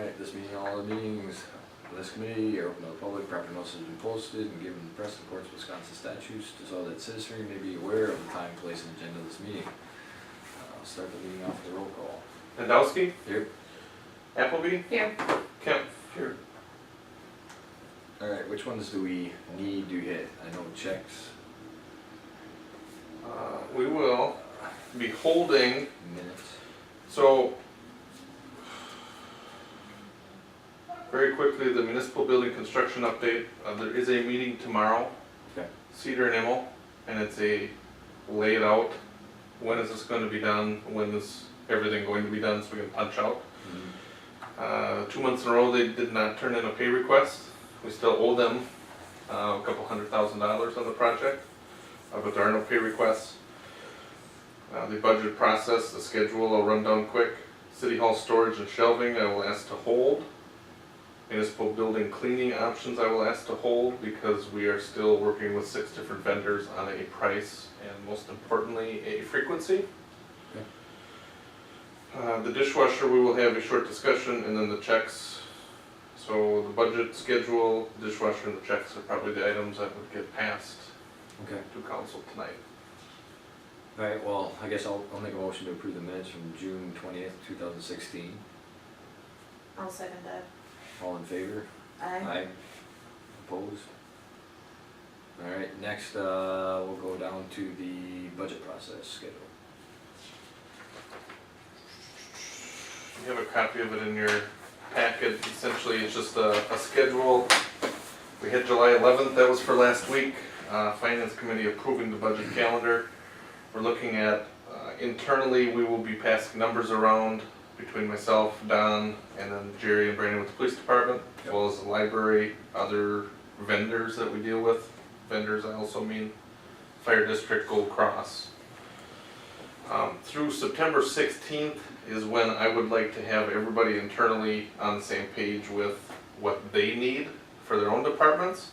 Alright, this meeting, all the meetings of this committee are open to the public, proper notice has been posted and given the press in accordance with Wisconsin statutes, so that citizenry may be aware of the time, place, and agenda of this meeting. I'll start the meeting off with a roll call. Landowski, Here. Appleby, Here. Kemp. Here. Alright, which ones do we need to hit? I know checks, We will be holding, minutes. so very quickly, the municipal building construction update. There is a meeting tomorrow, Okay. Cedar and Immel, and it's a lay it out. When is this going to be done? When is everything going to be done so we can punch out? 2 months in a row they did not turn in a pay request. We still owe them a couple $100,000 on the project, but there are no pay requests. The budget process, the schedule, I'll run down quick. City Hall storage and shelving I will ask to hold. Municipal building cleaning options I will ask to hold because we are still working with 6 different vendors on a price and most importantly a frequency. The dishwasher we will have a short discussion, and then the checks. So the budget schedule, the dishwasher, and the checks are probably the items that would get passed Okay. to council tonight. Alright, well, I guess I'll make a motion to approve the minutes from June 20th, 2016. I'll second that. All in favor? Aye. Opposed? Alright, next we'll go down to the budget process schedule. You have a copy of it in your packet. Essentially, it's just a schedule. We had July 11th, that was for last week. Finance Committee approving the budget calendar. We're looking at, internally, we will be passing numbers around between myself, Don, and then Jerry and Brandon with the police department, as well as the library, other vendors that we deal with. Vendors, I also mean Fire District, Gold Cross. Through September 16th is when I would like to have everybody internally on the same page with what they need for their own departments.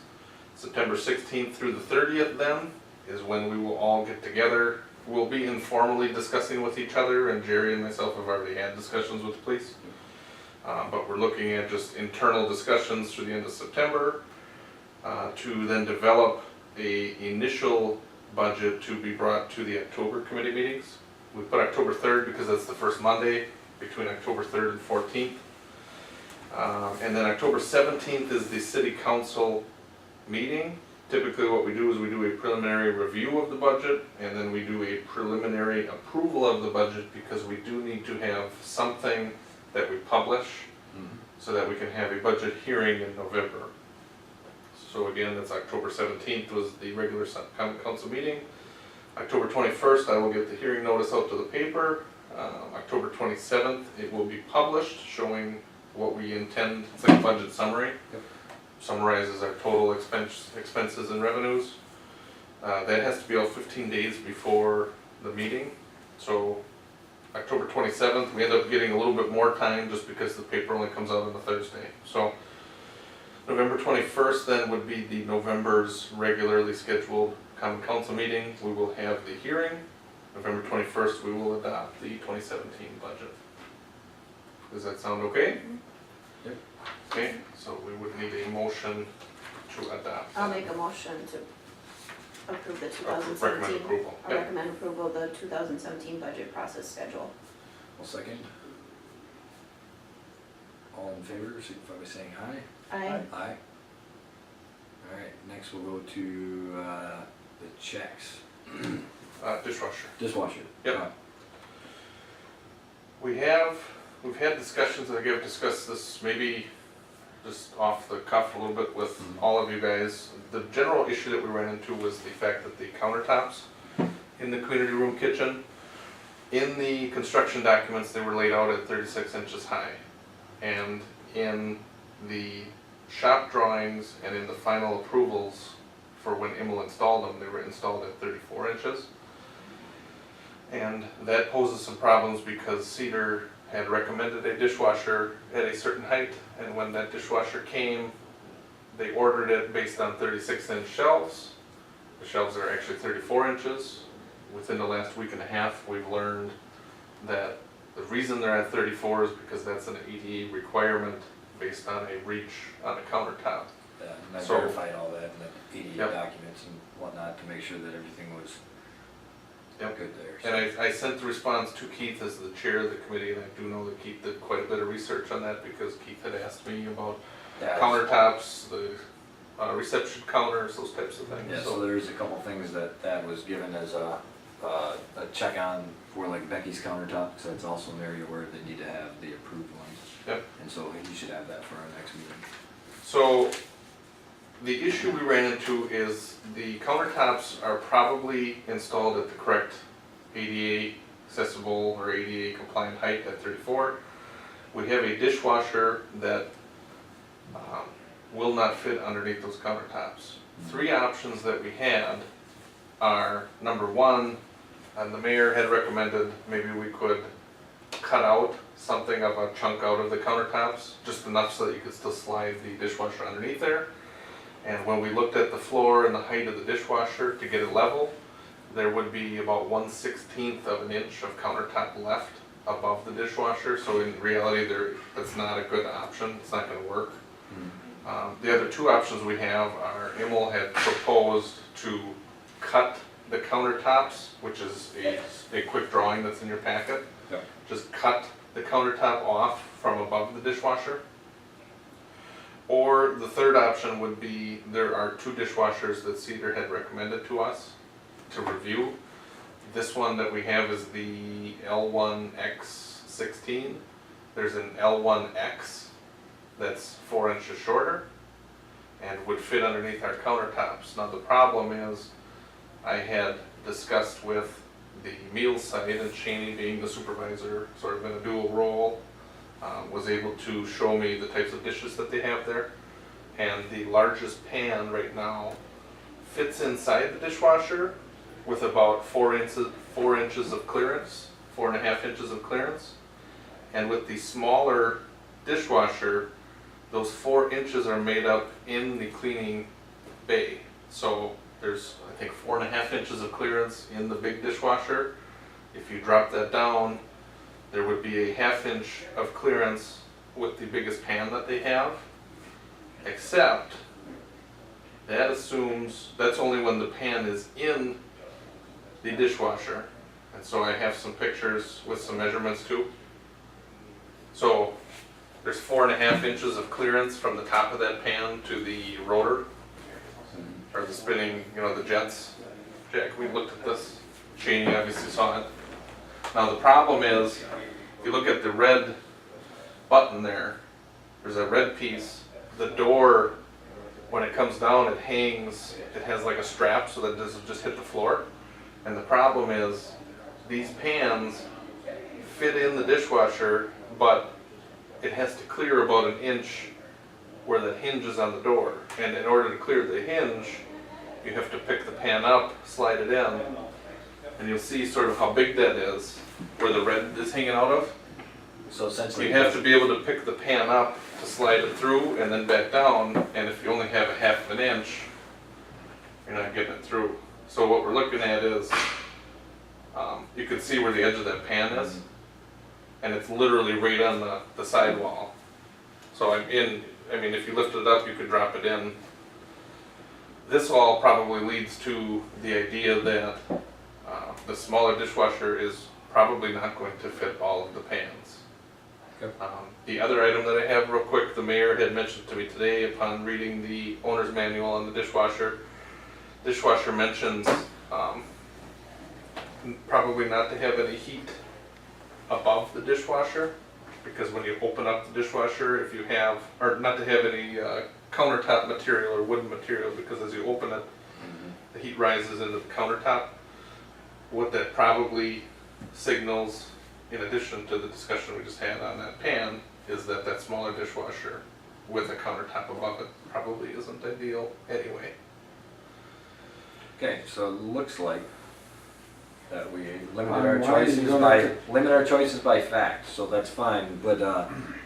September 16th through the 30th then is when we will all get together. We'll be informally discussing with each other, and Jerry and myself have already had discussions with the police. But we're looking at just internal discussions through the end of September to then develop a initial budget to be brought to the October committee meetings. We put October 3rd because that's the first Monday between October 3rd and 14th. And then October 17th is the city council meeting. Typically what we do is we do a preliminary review of the budget, and then we do a preliminary approval of the budget because we do need to have something that we publish so that we can have a budget hearing in November. So again, that's October 17th was the regular common council meeting. October 21st, I will get the hearing notice out to the paper. October 27th, it will be published showing what we intend. It's like a budget summary. Yep. Summarizes our total expenses and revenues. That has to be out 15 days before the meeting. So October 27th, we end up getting a little bit more time just because the paper only comes out on a Thursday. So November 21st then would be the November's regularly scheduled common council meeting. We will have the hearing. November 21st, we will adopt the 2017 budget. Does that sound okay? Yep. Okay, so we would need a motion to adopt. I'll make a motion to approve the 2017. Recommend approval. I Yep. recommend approval of the 2017 budget process schedule. I'll second. All in favor, signify by saying aye. Aye. Aye. Alright, next we'll go to the checks. Dishwasher. Dishwasher. Yep. We've had discussions, I think I've discussed this maybe just off the cuff a little bit with all of you guys. The general issue that we ran into was the fact that the countertops in the community room kitchen, in the construction documents, they were laid out at 36 inches high. And in the shop drawings and in the final approvals for when Immel installed them, they were installed at 34 inches. And that poses some problems because Cedar had recommended a dishwasher at a certain height, and when that dishwasher came, they ordered it based on 36-inch shelves. The shelves are actually 34 inches. Within the last week and a half, we've learned that The reason they're at 34 is because that's an ADA requirement based on a reach on a countertop. Yeah, and I So- verified all that in the ADA Yep. documents and whatnot to make sure that everything was Yep. good there. And I sent the response to Keith as the chair of the committee, and I do know that Keith did quite a bit of research on that because Keith had asked me about Yeah, countertops, the reception counters, those types of things. Yeah, so there's a couple things that was given as a check on for like Becky's countertop, because that's also an area where they need to have the approved ones. Yep. And so you should have that for our next meeting. So the issue we ran into is the countertops are probably installed at the correct ADA accessible or ADA compliant height at 34. We have a dishwasher that will not fit underneath those countertops. Three options that we had are, number one, and the mayor had recommended maybe we could cut out something of a chunk out of the countertops, just enough so that you could still slide the dishwasher underneath there. And when we looked at the floor and the height of the dishwasher to get it level, there would be about 1/16 of an inch of countertop left above the dishwasher. So in reality, that's not a good option. It's not going to work. The other two options we have are Emil had proposed to cut the countertops, which is a quick drawing that's in your packet. Yep. Just cut the countertop off from above the dishwasher. Or the third option would be, there are two dishwashers that Cedar had recommended to us to review. This one that we have is the L1X16. There's an L1X that's 4 inches shorter and would fit underneath our countertops. Now the problem is, I had discussed with the meal site, and Shaney being the supervisor, sort of in a dual role, was able to show me the types of dishes that they have there. And the largest pan right now fits inside the dishwasher with about 4 inches of clearance, 4.5 inches of clearance. And with the smaller dishwasher, those 4 inches are made up in the cleaning bay. So there's, I think, 4.5 inches of clearance in the big dishwasher. If you drop that down, there would be a 1/2 inch of clearance with the biggest pan that they have, except that assumes that's only when the pan is in the dishwasher. And so I have some pictures with some measurements too. So there's 4.5 inches of clearance from the top of that pan to the rotor, or the spinning, the jets. Jack, we looked at this. Cheney obviously saw it. Now the problem is, if you look at the red button there's a red piece. The door, when it comes down, it hangs, it has like a strap so that it doesn't just hit the floor. And the problem is, these pans fit in the dishwasher, but it has to clear about 1 inch where that hinge is on the door. And in order to clear the hinge, you have to pick the pan up, slide it in, and you'll see sort of how big that is, where the red is hanging out of. So essentially, You have to be able to pick the pan up to slide it through and then back down, and if you only have 1/2 inch, you're not getting it through. So what we're looking at is, you can see where the edge of that pan is, and it's literally right on the sidewall. So if you lift it up, you could drop it in. This all probably leads to the idea that the smaller dishwasher is probably not going to fit all of the pans. Yep. The other item that I have real quick, the mayor had mentioned to me today upon reading the owner's manual on the dishwasher. Dishwasher mentions probably not to have any heat above the dishwasher, because when you open up the dishwasher, if you have, or not to have any countertop material or wooden material, because as you open it, the heat rises into the countertop. What that probably signals, in addition to the discussion we just had on that pan, is that smaller dishwasher with a countertop above it probably isn't ideal anyway. okay, so it looks like that we limited Why our is it choices gonna- by fact, so that's fine. But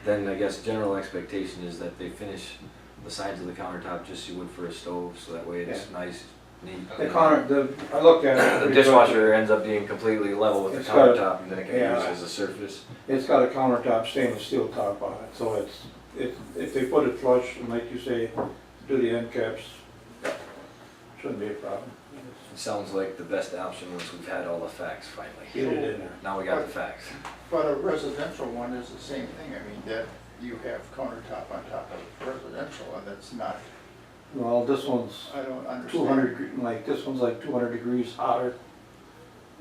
then I guess general expectation is that they finish the sides of the countertop just as you would for a stove, so that way it's nice, neat. I looked at it. The dishwasher ends up being completely level with the It's got- countertop, and then it can be yeah. used as a surface. It's got a countertop stainless steel top on it, so if they put it flush, and like you say, do the end caps, shouldn't be a problem. It sounds like the best option once we've had all the facts finally. Get it in there. Now we got the facts. But a residential one is the same thing, I mean, that you have countertop on top of residential, and that's not, Well, this one's I don't understand. 200, like, this one's like 200 degrees hotter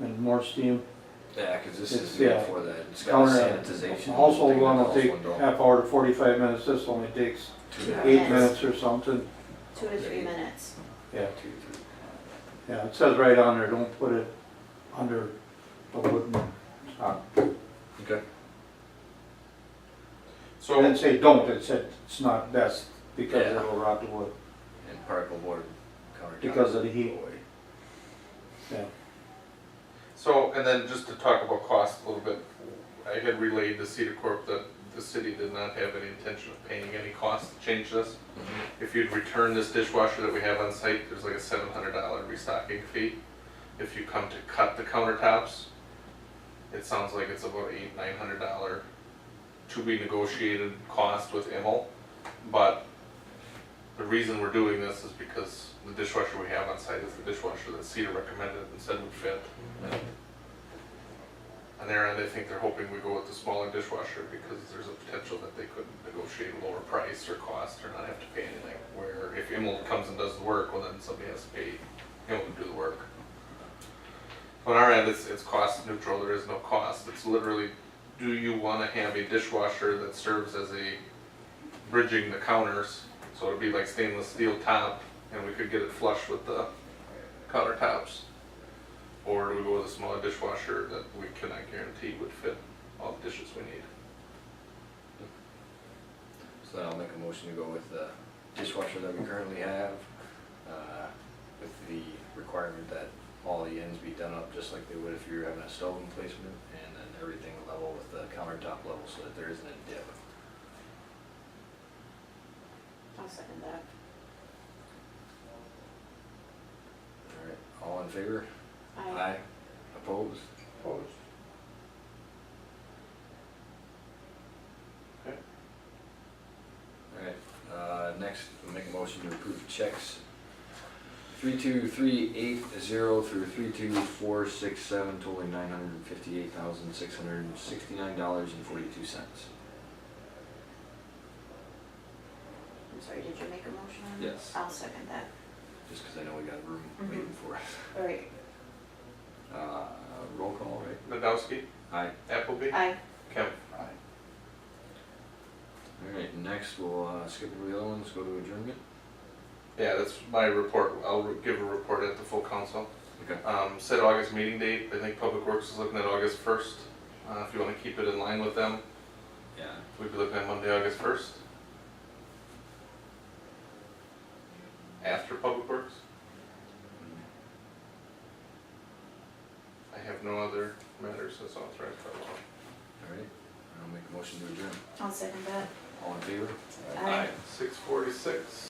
and more steam. Yeah, cause this It's- is made yeah. for that, it's got a Counter, sanitization. household thing one that will the take house one don't. half hour to 45 minutes, this only takes 2.5. 8 minutes or something. 2 to 3 minutes. Yeah, 2, 3. yeah, it says right on there, don't put it under a wooden top. Okay. It So, didn't say don't, it said it's not best because Yeah. it'll rot the wood, And particle board countertop. because of the heat. Yeah. so, and then just to talk about cost a little bit, I had relayed to Cedar Corp that the city did not have any intention of paying any cost to change this. Mhm. If you'd return this dishwasher that we have on site, there's like a $700 restocking fee. If you come to cut the countertops, it sounds like it's about $800-900 to be negotiated cost with Immel. But the reason we're doing this is because the dishwasher we have on site is the dishwasher that Cedar recommended and said would fit. On their end, I think they're hoping we go with the smaller dishwasher because there's a potential that they could negotiate a lower price or cost or not have to pay anything. Where if Immel comes and does the work, well then somebody has to pay Immel to do the work. On our end, it's cost neutral, there is no cost. It's literally, do you wanna have a dishwasher that serves as a bridging the counters? So it'd be like stainless steel top and we could get it flush with the countertops. Or do we go with a smaller dishwasher that we cannot guarantee would fit all the dishes we need? So then I'll make a motion to go with the dishwasher that we currently have, with the requirement that all the ends be done up just like they would if you were having a stove emplacement, and then everything level with the countertop level so that there isn't a dip. I'll second that. Alright, all in favor? Aye. Opposed? Opposed. Alright, next, we'll make a motion to approve checks 32380 through 32467 totaling $958,669.42. I'm sorry, did you make a motion on that? Yes. I'll second that. Just because I know we got a room Mhm. waiting for us. All right. Roll call, right? Nadowski, Aye. Appleby, Aye. Kemp. Aye. Alright, next we'll skip over the other ones, go to adjournment. Yeah, that's my report. I'll give a report at the full council. Okay. Set August meeting date, I think Public Works is looking at August 1st. If you wanna keep it in line with them, Yeah. we'd be looking at Monday, August 1st. After Public Works. I have no other matters as authorized by law. Alright, I'll make a motion to adjourn. I'll second that. All in favor? Aye. 6:46.